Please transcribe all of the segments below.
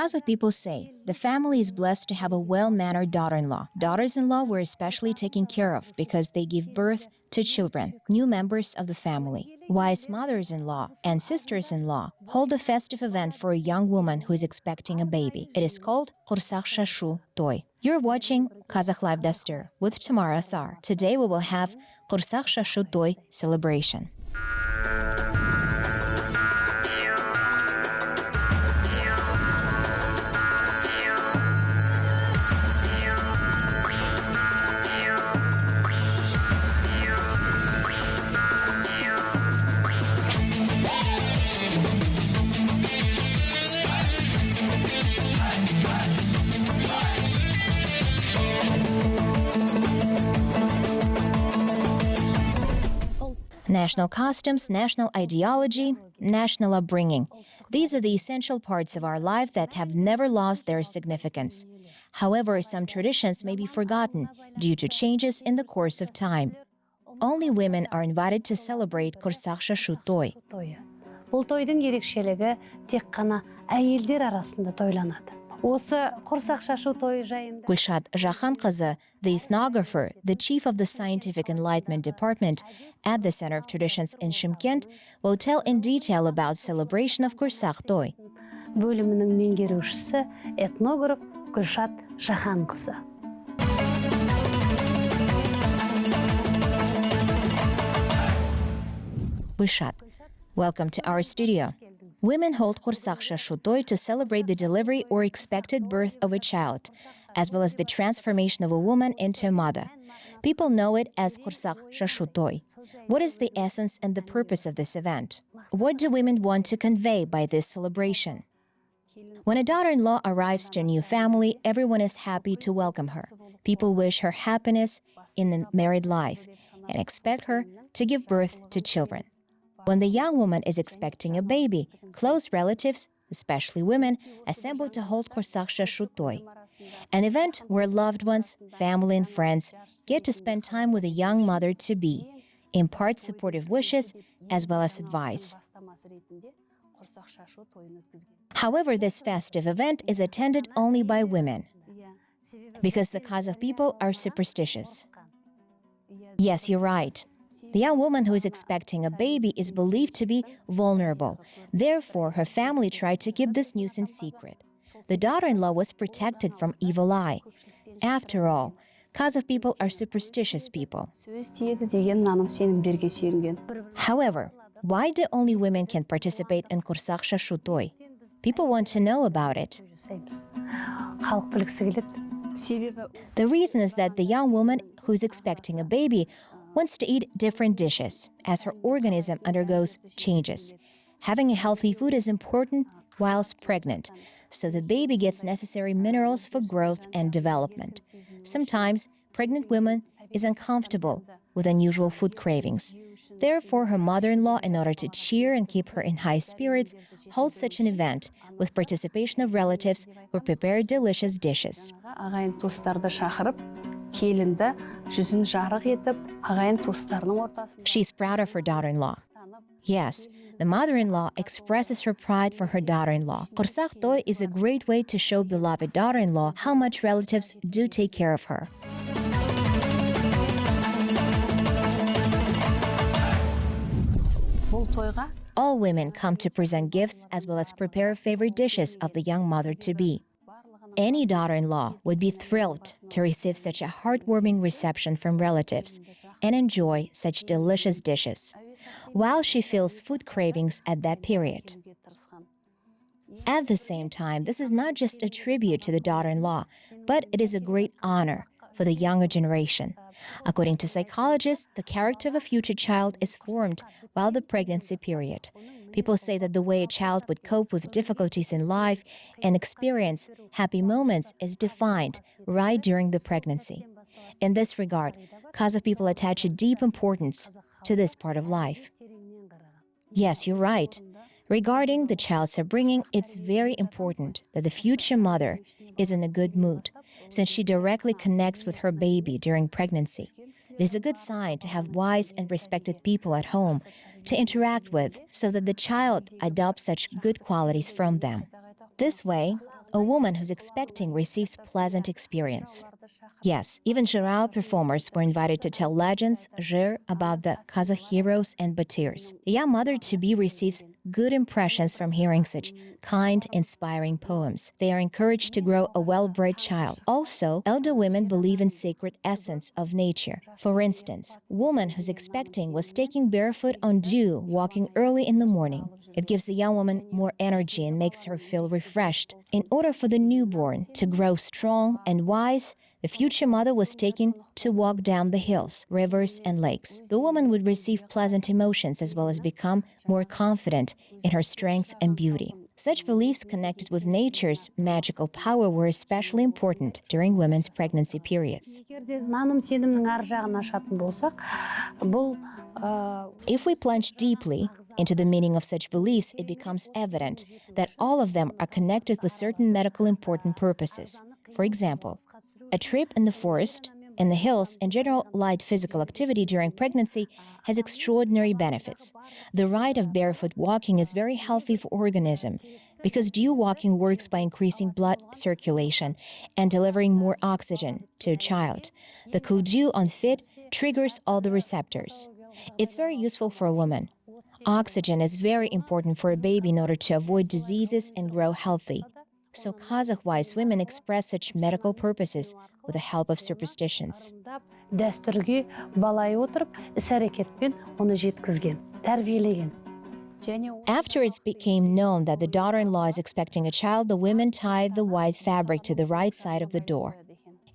Kazakh people say the family is blessed to have a well-mannered daughter-in-law. Daughters-in-law were especially taken care of because they give birth to children, new members of the family. Wise mothers-in-law and sisters-in-law hold a festive event for a young woman who is expecting a baby. It is called Kursak Toy. You're watching Kazakh Live Dastur with Tamara Assar. Today we will have Kursak Toy celebration. National costumes, national ideology, national upbringing. These are the essential parts of our life that have never lost their significance. However, some traditions may be forgotten due to changes in the course of time. Only women are invited to celebrate Kursak Toy. Бұл тойдың ерекшелігі тек қана әйелдер арасында тойланады. Осы Kursak тойы жайында Gulshad Qazaq, the ethnographer, the chief of the Scientific Enlightenment Department at the Center of Traditions in Shymkent, will tell in detail about celebration of Kursak Toy. бөлімінің меңгерушісі этнограф Gulshad қызы. Gulshad, welcome to our studio. Women hold Kursak Toy to celebrate the delivery or expected birth of a child, as well as the transformation of a woman into a mother. People know it as Kursak Toy. What is the essence and the purpose of this event? What do women want to convey by this celebration? When a daughter-in-law arrives to a new family, everyone is happy to welcome her. People wish her happiness in the married life and expect her to give birth to children. When the young woman is expecting a baby, close relatives, especially women, assemble to hold Kursak Toy, an event where loved ones, family and friends get to spend time with a young mother-to-be, impart supportive wishes as well as advice. However, this festive event is attended only by women, because the Kazakh people are superstitious. Yes, you're right. The young woman who is expecting a baby is believed to be vulnerable. Therefore, her family tried to keep this news in secret. The daughter-in-law was protected from evil eye. After all, Kazakh people are superstitious people. However, why do only women can participate in Kursak Toy? People want to know about it. The reason is that the young woman who is expecting a baby wants to eat different dishes as her organism undergoes changes. Having a healthy food is important whilst pregnant, so the baby gets necessary minerals for growth and development. Sometimes, pregnant woman is uncomfortable with unusual food cravings. Therefore, her mother-in-law, in order to cheer and keep her in high spirits, holds such an event with participation of relatives who prepare delicious dishes. She's proud of her daughter-in-law. Yes, the mother-in-law expresses her pride for her daughter-in-law. Kursak Toy is a great way to show beloved daughter-in-law how much relatives do take care of her. All women come to present gifts as well as prepare favorite dishes of the young mother-to-be. Any daughter-in-law would be thrilled to receive such a heartwarming reception from relatives and enjoy such delicious dishes, while she feels food cravings at that period. At the same time, this is not just a tribute to the daughter-in-law, but it is a great honor for the younger generation. According to psychologists, the character of a future child is formed while the pregnancy period. People say that the way a child would cope with difficulties in life and experience happy moments is defined right during the pregnancy. In this regard, Kazakh people attach a deep importance to this part of life. Yes, you're right. Regarding the child's upbringing, it's very important that the future mother is in a good mood, since she directly connects with her baby during pregnancy. It is a good sign to have wise and respected people at home to interact with so that the child adopts such good qualities from them. This way, a woman who's expecting receives pleasant experience. Yes, even Jurao performers were invited to tell legends, jir, about the Kazakh heroes and batirs. A young mother-to-be receives good impressions from hearing such kind, inspiring poems. They are encouraged to grow a well-bred child. Also, elder women believe in sacred essence of nature. For instance, a woman who's expecting was taking barefoot on dew, walking early in the morning. It gives the young woman more energy and makes her feel refreshed. In order for the newborn to grow strong and wise, the future mother was taken to walk down the hills, rivers, and lakes. The woman would receive pleasant emotions as well as become more confident in her strength and beauty. Such beliefs connected with nature's magical power were especially important during women's pregnancy periods. If we plunge deeply into the meaning of such beliefs, it becomes evident that all of them are connected with certain medical important purposes. For example, a trip in the forest, in the hills, and general light physical activity during pregnancy has extraordinary benefits. The rite of barefoot walking is very healthy for organism because dew walking works by increasing blood circulation and delivering more oxygen to a child. The cool dew on feet triggers all the receptors. It's very useful for a woman. Oxygen is very important for a baby in order to avoid diseases and grow healthy. So Kazakh wise women express such medical purposes with the help of superstitions. Dasturге балай отырып, іс-әрекетпен оны жеткізген, тәрбиелеген. After it became known that the daughter-in-law is expecting a child, the women tied the white fabric to the right side of the door.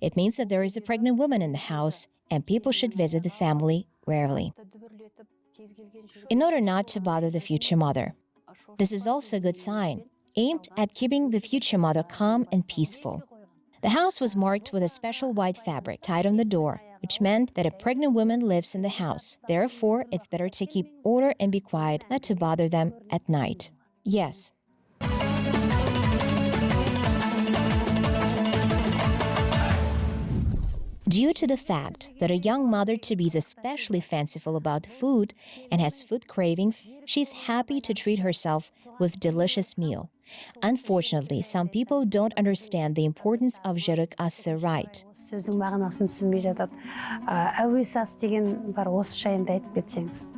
It means that there is a pregnant woman in the house and people should visit the family rarely, in order not to bother the future mother. This is also a good sign, aimed at keeping the future mother calm and peaceful. The house was marked with a special white fabric tied on the door, which meant that a pregnant woman lives in the house. Therefore, it's better to keep order and be quiet, not to bother them at night. Yes. Due to the fact that a young mother-to-be is especially fanciful about food and has food cravings, she's happy to treat herself with delicious meal. Unfortunately, some people don't understand the importance of Kursak Toy rite. Сөздің мағынасын түсінбей жатады. Әуес ас деген бар, осы жайында айтып кетсеңіз.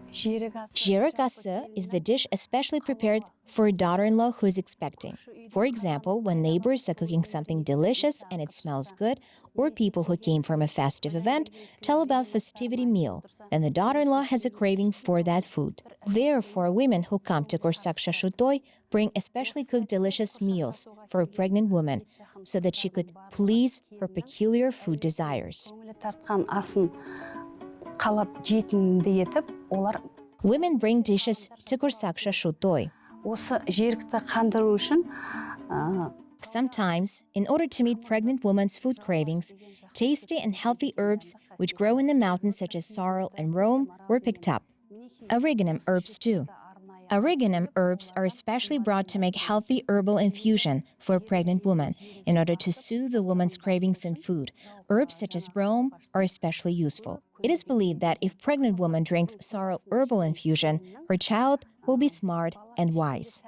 Kursak Toy is the dish especially prepared for a daughter-in-law who is expecting. For example, when neighbors are cooking something delicious and it smells good, or people who came from a festive event tell about festivity meal, then the daughter-in-law has a craving for that food. Therefore, women who come to Kursak Toy bring especially cooked delicious meals for a pregnant woman so that she could please her peculiar food desires. Women bring dishes to Kursak Toy. Sometimes, in order to meet pregnant women's food cravings, tasty and healthy herbs which grow in the mountains such as sorrel and rome were picked up. Oregano herbs too. Oregano herbs are especially brought to make healthy herbal infusion for a pregnant woman in order to soothe the woman's cravings in food. Herbs such as rome are especially useful. It is believed that if pregnant woman drinks sorrel herbal infusion, her child will be smart and wise.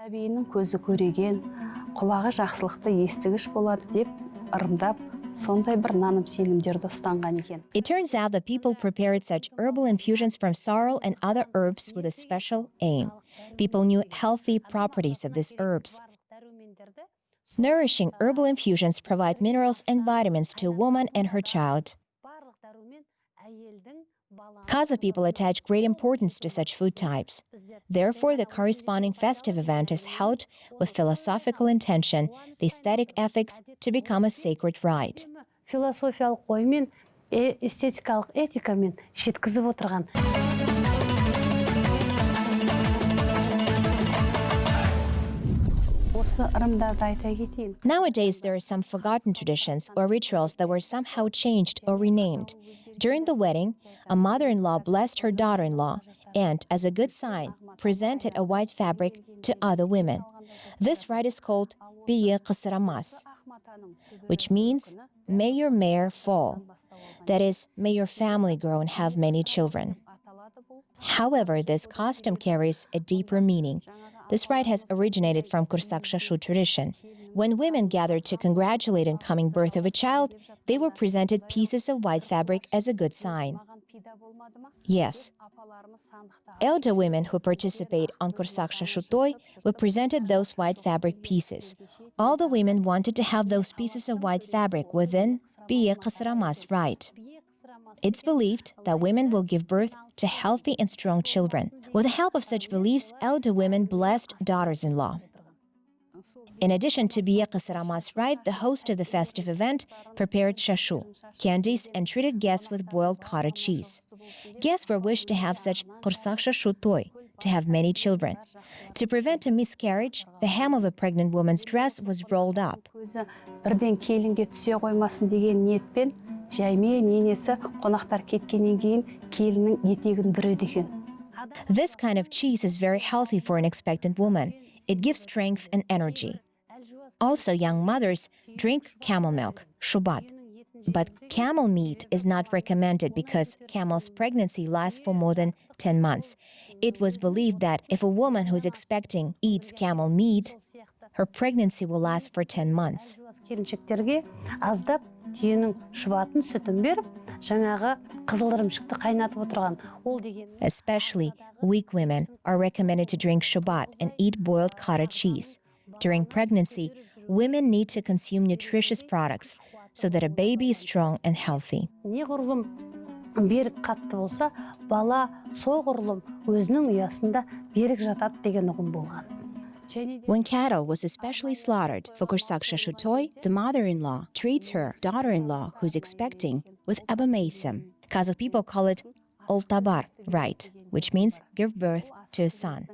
Құлағы жақсылықты естігіш болады деп ырымдап, сондай бір наным сенімдерді ұстанған екен. It turns out that people prepared such herbal infusions from sorrel and other herbs with a special aim. People knew healthy properties of these herbs. Nourishing herbal infusions provide minerals and vitamins to a woman and her child. Kazakh people attach great importance to such food types. Therefore, the corresponding festive event is held with philosophical intention, the aesthetic ethics to become a sacred rite. Философиялық оймен, эстетикалық этикамен жеткізіп отырған. Nowadays, there are some forgotten traditions or rituals that were somehow changed or renamed. During the wedding, a mother-in-law blessed her daughter-in-law and, as a good sign, presented a white fabric to other women. This rite is called Biye Qısıramaz, which means, may your mare fall. That is, may your family grow and have many children. However, this custom carries a deeper meaning. This rite has originated from Kursak Shashu tradition. When women gathered to congratulate in coming birth of a child, they were presented pieces of white fabric as a good sign. Yes, elder women who participate on Kursak Shashu Toy were presented those white fabric pieces. All the women wanted to have those pieces of white fabric within Biye Qasramas rite. It's believed that women will give birth to healthy and strong children. With the help of such beliefs, elder women blessed daughters-in-law. In addition to Biye Qasramas rite, the host of the festive event prepared shashu, candies, and treated guests with boiled cottage cheese. Guests were wished to have such Kursak Shashu Toy, to have many children. To prevent a miscarriage, the hem of a pregnant woman's dress was rolled up. Бірден келінге түсе қоймасын деген ниетпен, жайме ненесі қонақтар кеткеннен кейін келіннің етегін бүреді екен. This kind of cheese is very healthy for an expectant woman. It gives strength and energy. Also, young mothers drink camel milk, shubat. But camel meat is not recommended because camel's pregnancy lasts for more than 10 months. It was believed that if a woman who's expecting eats camel meat, her pregnancy will last for 10 months. Келіншектерге аздап түйенің шұбатын сүтін беріп, жаңағы қызылырымшықты қайнатып отырған. Ол деген Especially weak women are recommended to drink shubat and eat boiled cottage cheese. During pregnancy, women need to consume nutritious products so that a baby is strong and healthy. Неғұрлым берік қатты болса, бала соғұрлым өзінің ұясында берік жатады деген ұғым болған. When cattle was especially slaughtered for Kursak Shashu Toy, the mother-in-law treats her daughter-in-law who's expecting with abamesem. Kazakh people call it oltabar rite, which means give birth to a son.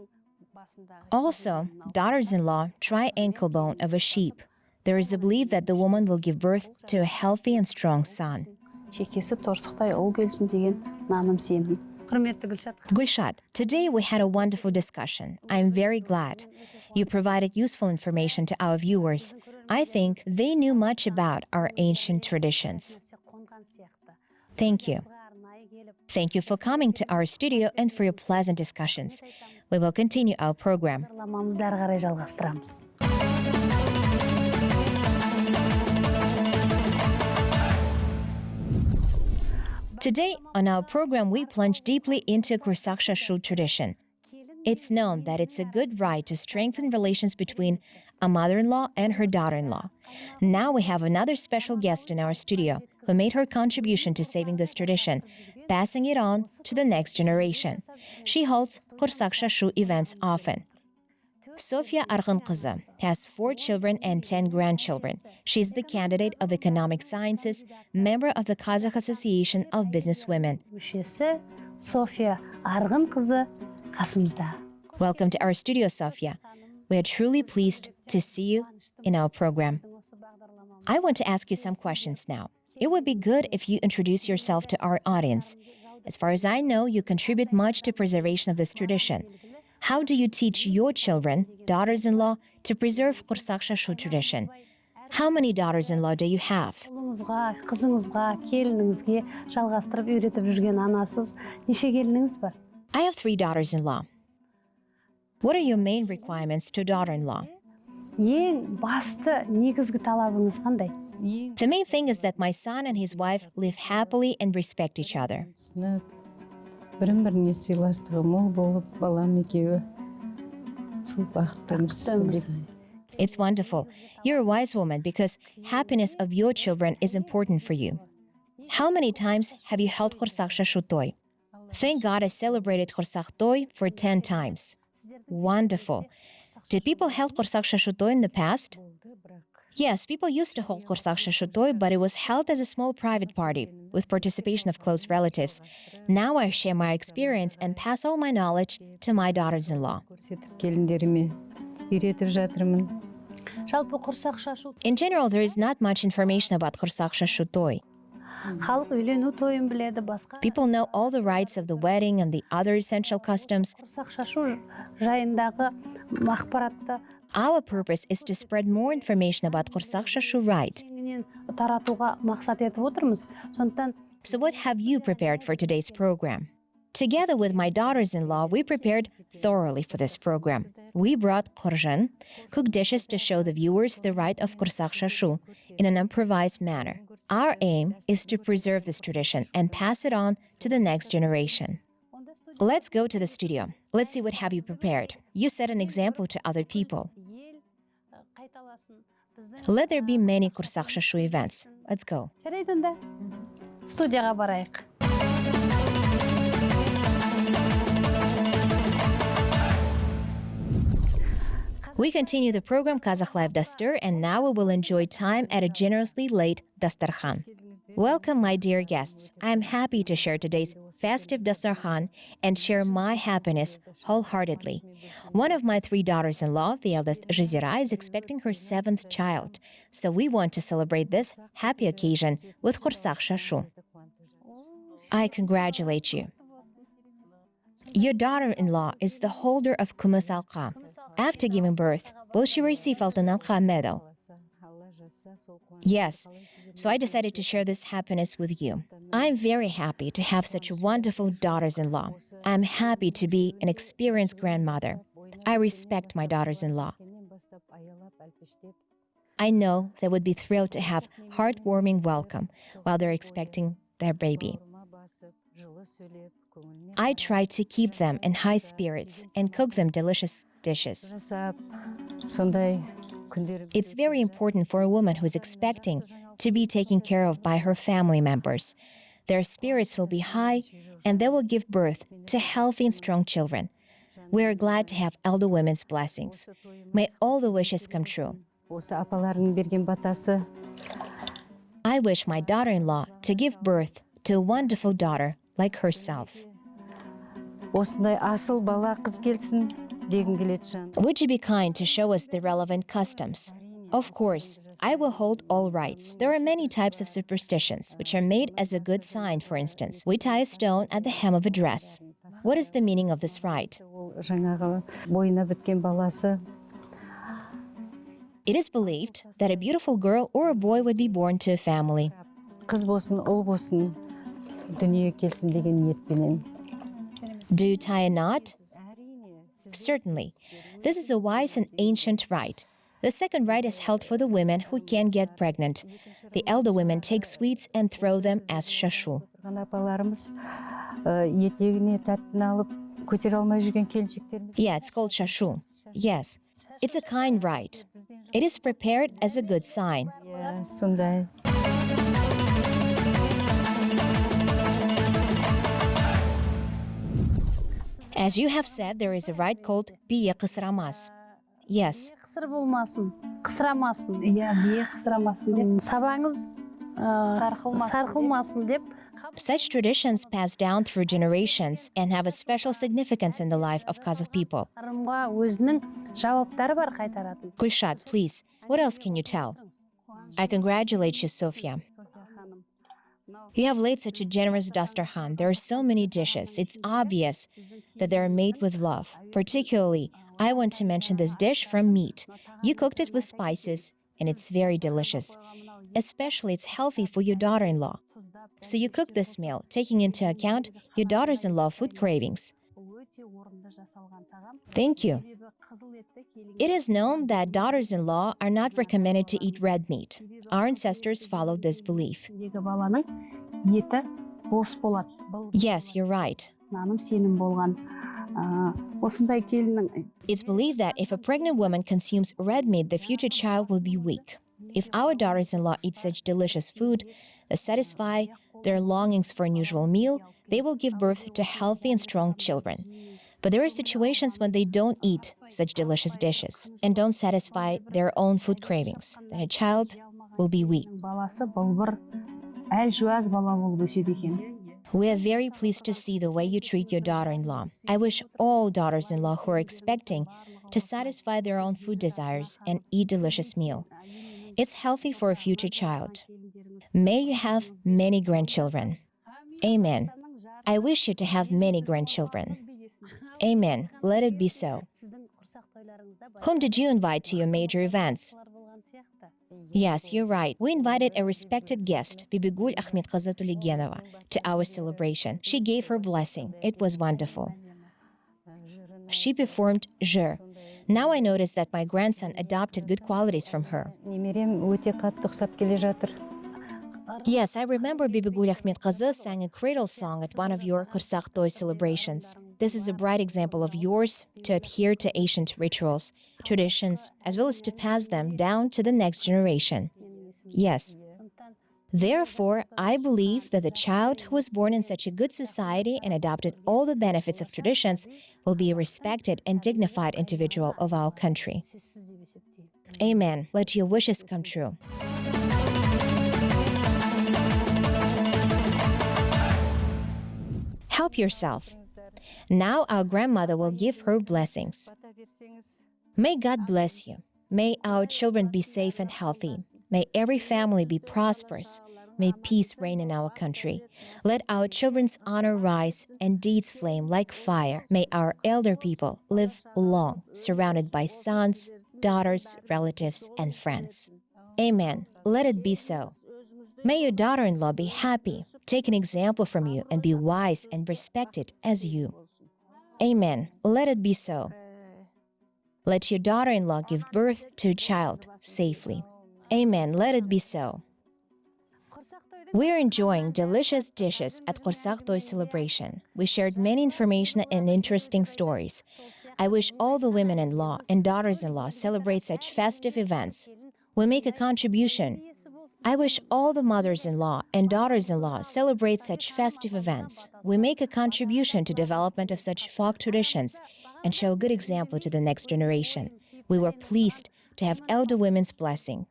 Also, daughters-in-law try ankle bone of a sheep. There is a belief that the woman will give birth to a healthy and strong son. Шекесі торсықтай ұл келсін деген наным сенім. Құрметті Гүлшат. Gulshat, today we had a wonderful discussion. I'm very glad. You provided useful information to our viewers. I think they knew much about our ancient traditions. Thank you. Thank you for coming to our studio and for your pleasant discussions. We will continue our program. Бағдарламамызды ары қарай жалғастырамыз. Today, on our program, we plunge deeply into Kursak Shashu tradition. It's known that it's a good rite to strengthen relations between a mother-in-law and her daughter-in-law. Now we have another special guest in our studio who made her contribution to saving this tradition, passing it on to the next generation. She holds Kursak Shashu events often. Sofia Arghan-Qızı has 4 children and 10 grandchildren. She's the candidate of economic sciences, member of the Kazakh Association of Businesswomen. Мүшесі София Арғынқызы қасымызда. Welcome to our studio, Sofia. We are truly pleased to see you in our program. I want to ask you some questions now. It would be good if you introduce yourself to our audience. As far as I know, you contribute much to preservation of this tradition. How do you teach your children, daughters-in-law, to preserve Kursak Shashu tradition? How many daughters-in-law do you have? Ұлыңызға, қызыңызға, келініңізге жалғастырып үйретіп жүрген анасыз. Неше келініңіз бар? I have 3 daughters-in-law. What are your main requirements to daughter-in-law? Ең басты негізгі талабыңыз қандай? The main thing is that my son and his wife live happily and respect each other. Бірін-біріне сыйластығы мол болып, балам екеуі сол бақытты өмір сүреді. It's wonderful. You're a wise woman because happiness of your children is important for you. How many times have you held Kursak Shashu Toy? Thank God I celebrated Kursak Toy for 10 times. Wonderful. Did people hold Kursak Shashu Toy in the past? Yes, people used to hold Kursak Shashu Toy, but it was held as a small private party with participation of close relatives. Now I share my experience and pass all my knowledge to my daughters-in-law. Келіндеріме үйретіп жатырмын. Жалпы Құрсақ шашу. In general, there is not much information about Kursak Shashu Toy. Халық үйлену тойын біледі, басқа. People know all the rites of the wedding and the other essential customs. Құрсақ шашу жайындағы ақпаратты Our purpose is to spread more information about Kursak Shashu rite. кеңінен таратуға мақсат етіп отырмыз. Сондықтан So what have you prepared for today's program? Together with my daughters-in-law, we prepared thoroughly for this program. We brought korjan, cooked dishes to show the viewers the rite of Kursak shashu in an improvised manner. Our aim is to preserve this tradition and pass it on to the next generation. Let's go to the studio. Let's see what have you prepared. You set an example to other people. Let there be many Kursak shashu events. Let's go. Жарайды онда. Студияға барайық. We continue the program Kazakh Live Dastur, and now we will enjoy time at a generously laid dasturkhan. Welcome, my dear guests. I am happy to share today's festive dasturkhan and share my happiness wholeheartedly. One of my 3 daughters-in-law, the eldest Jazira, is expecting her 7th child, so we want to celebrate this happy occasion with Kursak shashu. I congratulate you. Your daughter-in-law is the holder of Kumus Alqa. After giving birth, will she receive Altın Alqa medal? Yes, so I decided to share this happiness with you. I'm very happy to have such wonderful daughters-in-law. I'm happy to be an experienced grandmother. I respect my daughters-in-law. I know they would be thrilled to have heartwarming welcome while they're expecting their baby. I try to keep them in high spirits and cook them delicious dishes. It's very important for a woman who is expecting to be taken care of by her family members. Their spirits will be high and they will give birth to healthy and strong children. We are glad to have elder women's blessings. May all the wishes come true. I wish my daughter-in-law to give birth to a wonderful daughter like herself. Would you be kind to show us the relevant customs? Of course, I will hold all rites. There are many types of superstitions, which are made as a good sign. For instance, we tie a stone at the hem of a dress. What is the meaning of this rite? It is believed that a beautiful girl or a boy would be born to a family. Do you tie a knot? Certainly. This is a wise and ancient rite. The second rite is held for the women who can't get pregnant. The elder women take sweets and throw them as shashu. Yeah, it's called shashu. Yes, it's a kind rite. It is prepared as a good sign. As you have said, there is a rite called biye kısıramaz. Yes. Қысыр болмасын, қысырамасын. Иә, бие қысырамасын деп. Сабаңыз сарқылмасын деп. Such traditions pass down through generations and have a special significance in the life of Kazakh people. Қарымға өзінің жауаптары бар қайтаратын. Gulshad, please, what else can you tell? I congratulate you, Sofia. You have laid such a generous dasturkhan. There are so many dishes. It's obvious that they are made with love. Particularly, I want to mention this dish from meat. You cooked it with spices, and it's very delicious. Especially, it's healthy for your daughter-in-law. So you cook this meal, taking into account your daughters-in-law food cravings. Thank you. It is known that daughters-in-law are not recommended to eat red meat. Our ancestors followed this belief. Yes, you're right. It's believed that if a pregnant woman consumes red meat, the future child will be weak. If our daughters-in-law eat such delicious food that satisfy their longings for an unusual meal, they will give birth to healthy and strong children. But there are situations when they don't eat such delicious dishes and don't satisfy their own food cravings, then a child will be weak. We are very pleased to see the way you treat your daughter-in-law. I wish all daughters-in-law who are expecting to satisfy their own food desires and eat delicious meal. It's healthy for a future child. May you have many grandchildren. Amen. I wish you to have many grandchildren. Amen. Let it be so. Whom did you invite to your major events? Yes, you're right. We invited a respected guest, Bibigul Ahmedqızı Tuligenova, to our celebration. She gave her blessing. It was wonderful. She performed Jër. Now I notice that my grandson adopted good qualities from her. Немерем өте қатты ұқсап келе жатыр. Yes, I remember Bibigul Ahmedqızı sang a cradle song at one of your Kursak Toy celebrations. This is a bright example of yours to adhere to ancient rituals, traditions, as well as to pass them down to the next generation. Yes. Therefore, I believe that the child who was born in such a good society and adopted all the benefits of traditions will be a respected and dignified individual of our country. Amen. Let your wishes come true. Help yourself. Now our grandmother will give her blessings. May God bless you. May our children be safe and healthy. May every family be prosperous. May peace reign in our country. Let our children's honor rise and deeds flame like fire. May our elder people live long, surrounded by sons, daughters, relatives, and friends. Amen. Let it be so. May your daughter-in-law be happy, take an example from you, and be wise and respected as you. Amen. Let it be so. Let your daughter-in-law give birth to a child safely. Amen. Let it be so. We are enjoying delicious dishes at Kursak Toy celebration. We shared many information and interesting stories. I wish all the women-in-law and daughters-in-law celebrate such festive events. We make a contribution. I wish all the mothers-in-law and daughters-in-law celebrate such festive events. We make a contribution to development of such folk traditions and show a good example to the next generation. We were pleased to have elder women's blessing.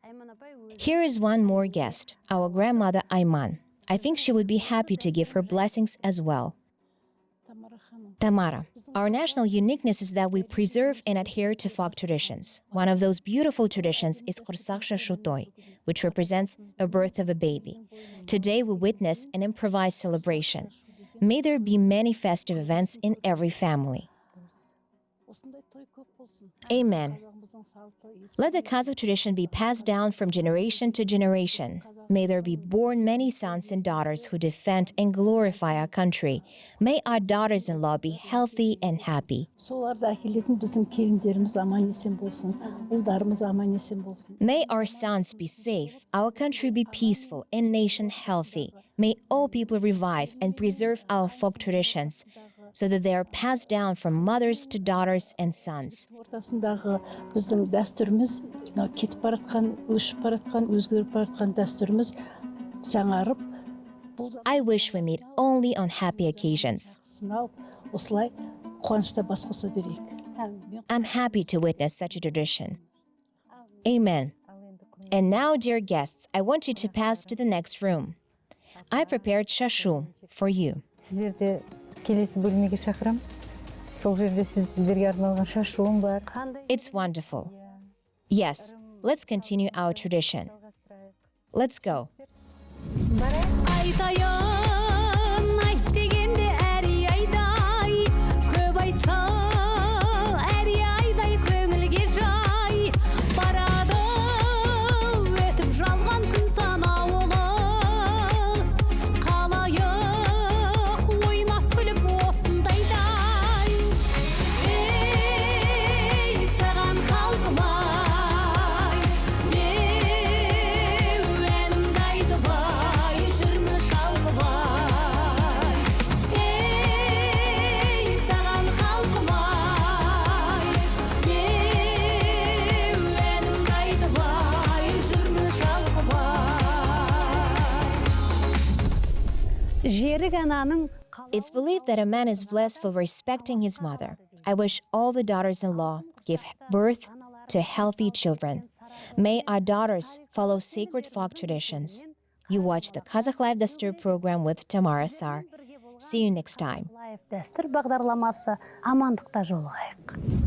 Here is one more guest, our grandmother Ayman. I think she would be happy to give her blessings as well. Tamara, our national uniqueness is that we preserve and adhere to folk traditions. One of those beautiful traditions is Kursak Toy, which represents a birth of a baby. Today we witness an improvised celebration. May there be many festive events in every family. Amen. Let the Kazakh tradition be passed down from generation to generation. May there be born many sons and daughters who defend and glorify our country. May our daughters-in-law be healthy and happy. May our sons be safe, our country be peaceful, and nation healthy. May all people revive and preserve our folk traditions, so that they are passed down from mothers to daughters and sons. Біздің дәстүріміз, кетіп баратқан, өшіп баратқан, өзгеріп баратқан дәстүріміз жаңарып. I wish we meet only on happy occasions. Осылай қуанышта бас қоса берейік. I'm happy to witness such a tradition. Amen. And now, dear guests, I want you to pass to the next room. I prepared shashu for you. Сіздерді келесі бөлмеге шақырам. Сол жерде сіздерге арналған шашуым бар. It's wonderful. Yes, let's continue our tradition. Let's go. It's believed that a man is blessed for respecting his mother. I wish all the daughters-in-law give birth to healthy children. May our daughters follow sacred folk traditions. You watch the Kazakh Live Dastur program with Tamara Assar. See you next time. Dastur бағдарламасы амандықта жолығайық.